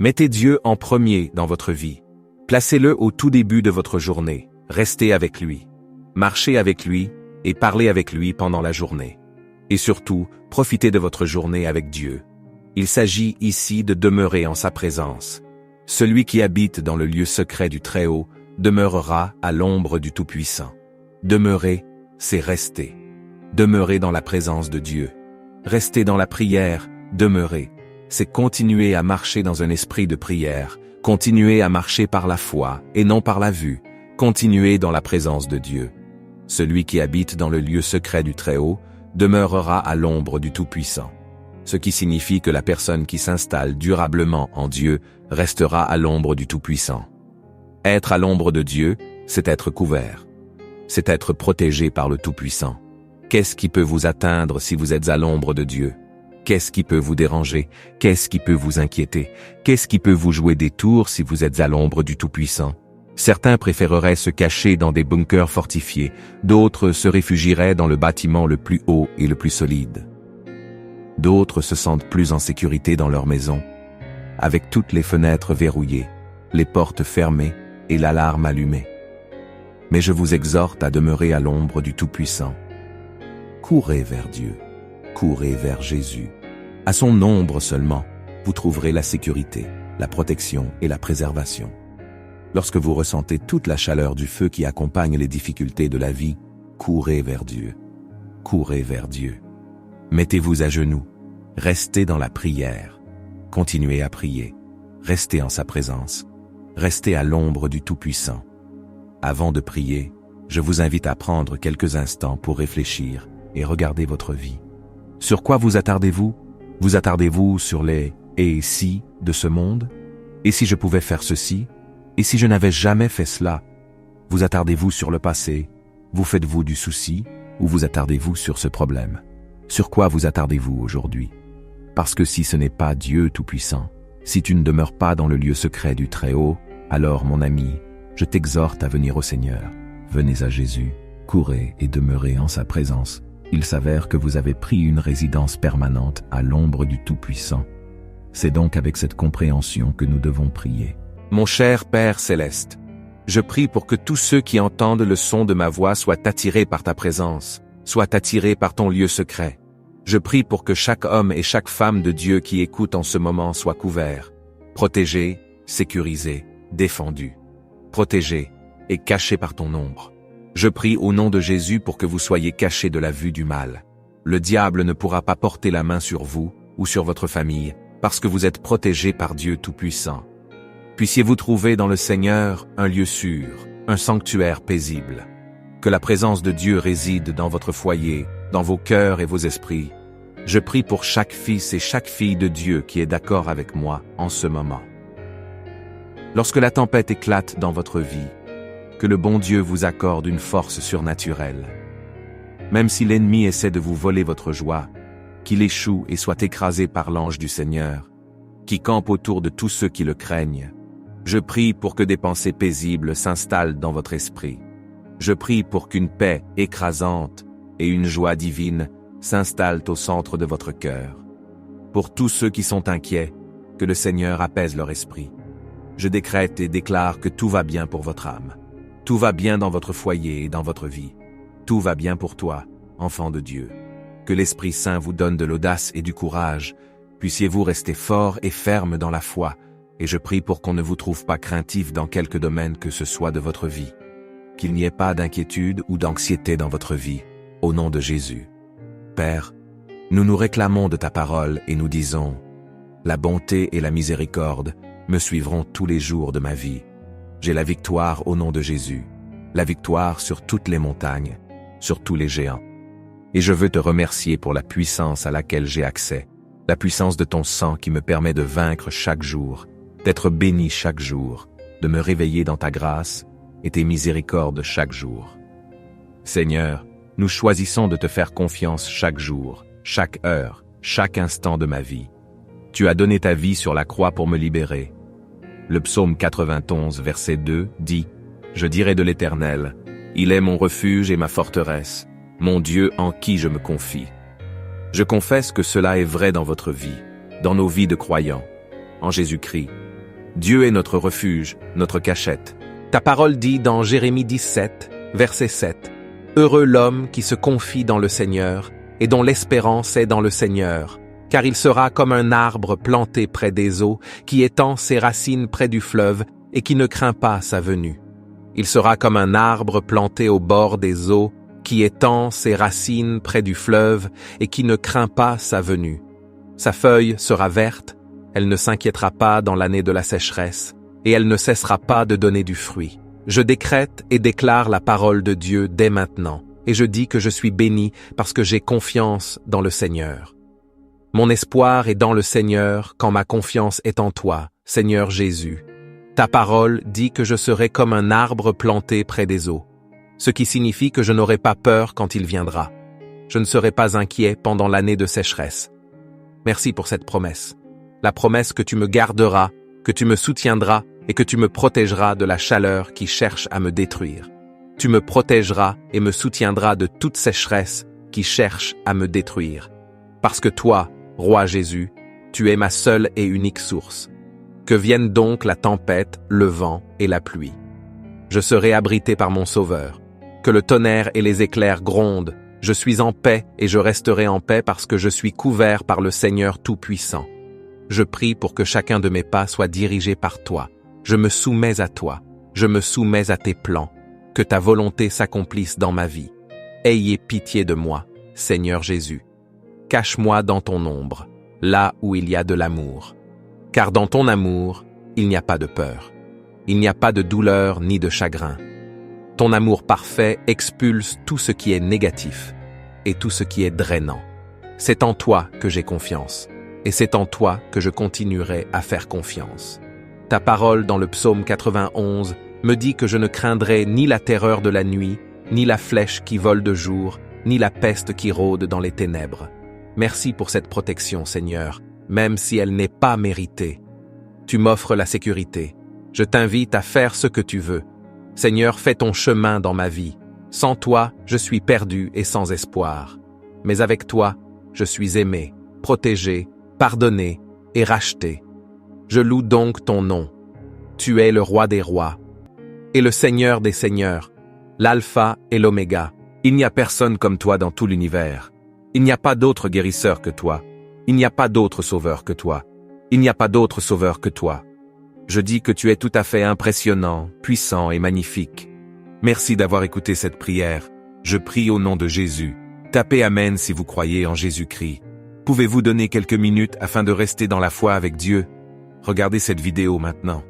Mettez Dieu en premier dans votre vie. Placez-le au tout début de votre journée. Restez avec lui. Marchez avec lui et parlez avec lui pendant la journée. Et surtout, profitez de votre journée avec Dieu. Il s'agit ici de demeurer en sa présence. Celui qui habite dans le lieu secret du Très-Haut demeurera à l'ombre du Tout-Puissant. Demeurer, c'est rester. Demeurer dans la présence de Dieu. Rester dans la prière, demeurer, c'est continuer à marcher dans un esprit de prière, continuer à marcher par la foi et non par la vue, continuer dans la présence de Dieu. Celui qui habite dans le lieu secret du Très-Haut demeurera à l'ombre du Tout-Puissant. Ce qui signifie que la personne qui s'installe durablement en Dieu restera à l'ombre du Tout-Puissant. Être à l'ombre de Dieu, c'est être couvert. C'est être protégé par le Tout-Puissant. Qu'est-ce qui peut vous atteindre si vous êtes à l'ombre de Dieu? Qu'est-ce qui peut vous déranger? Qu'est-ce qui peut vous inquiéter? Qu'est-ce qui peut vous jouer des tours si vous êtes à l'ombre du Tout-Puissant? Certains préféreraient se cacher dans des bunkers fortifiés, d'autres se réfugieraient dans le bâtiment le plus haut et le plus solide. D'autres se sentent plus en sécurité dans leur maison, avec toutes les fenêtres verrouillées, les portes fermées et l'alarme allumée. Mais je vous exhorte à demeurer à l'ombre du Tout-Puissant. Courez vers Dieu, courez vers Jésus. À son ombre seulement, vous trouverez la sécurité, la protection et la préservation. Lorsque vous ressentez toute la chaleur du feu qui accompagne les difficultés de la vie, courez vers Dieu. Courez vers Dieu. Mettez-vous à genoux. Restez dans la prière. Continuez à prier. Restez en sa présence. Restez à l'ombre du Tout-Puissant. Avant de prier, je vous invite à prendre quelques instants pour réfléchir et regarder votre vie. Sur quoi vous attardez-vous? Vous attardez-vous sur les « et si » de ce monde? Et si je pouvais faire ceci? Et si je n'avais jamais fait cela? Vous attardez-vous sur le passé? Vous faites-vous du souci? Ou vous attardez-vous sur ce problème? Sur quoi vous attardez-vous aujourd'hui? Parce que si ce n'est pas Dieu Tout-Puissant, si tu ne demeures pas dans le lieu secret du Très-Haut, alors mon ami, je t'exhorte à venir au Seigneur. Venez à Jésus, courez et demeurez en sa présence. Il s'avère que vous avez pris une résidence permanente à l'ombre du Tout-Puissant. C'est donc avec cette compréhension que nous devons prier. Mon cher Père Céleste, je prie pour que tous ceux qui entendent le son de ma voix soient attirés par ta présence, soient attirés par ton lieu secret. Je prie pour que chaque homme et chaque femme de Dieu qui écoute en ce moment soient couverts, protégés, sécurisés, défendus, protégés et cachés par ton ombre. Je prie au nom de Jésus pour que vous soyez cachés de la vue du mal. Le diable ne pourra pas porter la main sur vous ou sur votre famille, parce que vous êtes protégés par Dieu Tout-Puissant. Puissiez-vous trouver dans le Seigneur un lieu sûr, un sanctuaire paisible. Que la présence de Dieu réside dans votre foyer, dans vos cœurs et vos esprits. Je prie pour chaque fils et chaque fille de Dieu qui est d'accord avec moi en ce moment. Lorsque la tempête éclate dans votre vie, que le bon Dieu vous accorde une force surnaturelle. Même si l'ennemi essaie de vous voler votre joie, qu'il échoue et soit écrasé par l'ange du Seigneur, qui campe autour de tous ceux qui le craignent. Je prie pour que des pensées paisibles s'installent dans votre esprit. Je prie pour qu'une paix écrasante et une joie divine s'installent au centre de votre cœur. Pour tous ceux qui sont inquiets, que le Seigneur apaise leur esprit. Je décrète et déclare que tout va bien pour votre âme. Tout va bien dans votre foyer et dans votre vie. Tout va bien pour toi, enfant de Dieu. Que l'Esprit Saint vous donne de l'audace et du courage. Puissiez-vous rester fort et ferme dans la foi, et je prie pour qu'on ne vous trouve pas craintif dans quelque domaine que ce soit de votre vie. Qu'il n'y ait pas d'inquiétude ou d'anxiété dans votre vie, au nom de Jésus. Père, nous nous réclamons de ta parole et nous disons, la bonté et la miséricorde me suivront tous les jours de ma vie. J'ai la victoire au nom de Jésus, la victoire sur toutes les montagnes, sur tous les géants. Et je veux te remercier pour la puissance à laquelle j'ai accès, la puissance de ton sang qui me permet de vaincre chaque jour, d'être béni chaque jour, de me réveiller dans ta grâce et tes miséricordes chaque jour. Seigneur, nous choisissons de te faire confiance chaque jour, chaque heure, chaque instant de ma vie. Tu as donné ta vie sur la croix pour me libérer. Le psaume 91, verset 2, dit « Je dirai de l'Éternel, il est mon refuge et ma forteresse, mon Dieu en qui je me confie. » Je confesse que cela est vrai dans votre vie, dans nos vies de croyants. En Jésus-Christ, Dieu est notre refuge, notre cachette. Ta parole dit dans Jérémie 17, verset 7, « Heureux l'homme qui se confie dans le Seigneur et dont l'espérance est dans le Seigneur, car il sera comme un arbre planté près des eaux, qui étend ses racines près du fleuve et qui ne craint pas sa venue. Il sera comme un arbre planté au bord des eaux, qui étend ses racines près du fleuve et qui ne craint pas sa venue. Sa feuille sera verte, elle ne s'inquiétera pas dans l'année de la sécheresse, et elle ne cessera pas de donner du fruit. Je décrète et déclare la parole de Dieu dès maintenant, et je dis que je suis béni parce que j'ai confiance dans le Seigneur. Mon espoir est dans le Seigneur quand ma confiance est en toi, Seigneur Jésus. Ta parole dit que je serai comme un arbre planté près des eaux, ce qui signifie que je n'aurai pas peur quand il viendra. Je ne serai pas inquiet pendant l'année de sécheresse. Merci pour cette promesse. La promesse que tu me garderas, que tu me soutiendras et que tu me protégeras de la chaleur qui cherche à me détruire. Tu me protégeras et me soutiendras de toute sécheresse qui cherche à me détruire. Parce que toi, Roi Jésus, tu es ma seule et unique source. Que viennent donc la tempête, le vent et la pluie. Je serai abrité par mon Sauveur. Que le tonnerre et les éclairs grondent. Je suis en paix et je resterai en paix parce que je suis couvert par le Seigneur Tout-Puissant. Je prie pour que chacun de mes pas soit dirigé par toi. Je me soumets à toi. Je me soumets à tes plans. Que ta volonté s'accomplisse dans ma vie. Ayez pitié de moi, Seigneur Jésus. Cache-moi dans ton ombre, là où il y a de l'amour. Car dans ton amour, il n'y a pas de peur. Il n'y a pas de douleur ni de chagrin. Ton amour parfait expulse tout ce qui est négatif et tout ce qui est drainant. C'est en toi que j'ai confiance. Et c'est en toi que je continuerai à faire confiance. Ta parole dans le psaume 91 me dit que je ne craindrai ni la terreur de la nuit, ni la flèche qui vole de jour, ni la peste qui rôde dans les ténèbres. Merci pour cette protection, Seigneur, même si elle n'est pas méritée. Tu m'offres la sécurité. Je t'invite à faire ce que tu veux. Seigneur, fais ton chemin dans ma vie. Sans toi, je suis perdu et sans espoir. Mais avec toi, je suis aimé, protégé, pardonné et racheté. Je loue donc ton nom. Tu es le roi des rois et le Seigneur des seigneurs, l'alpha et l'oméga. Il n'y a personne comme toi dans tout l'univers. Il n'y a pas d'autre guérisseur que toi. Il n'y a pas d'autre sauveur que toi. Il n'y a pas d'autre sauveur que toi. Je dis que tu es tout à fait impressionnant, puissant et magnifique. Merci d'avoir écouté cette prière. Je prie au nom de Jésus. Tapez Amen si vous croyez en Jésus-Christ. Pouvez-vous donner quelques minutes afin de rester dans la foi avec Dieu? Regardez cette vidéo maintenant.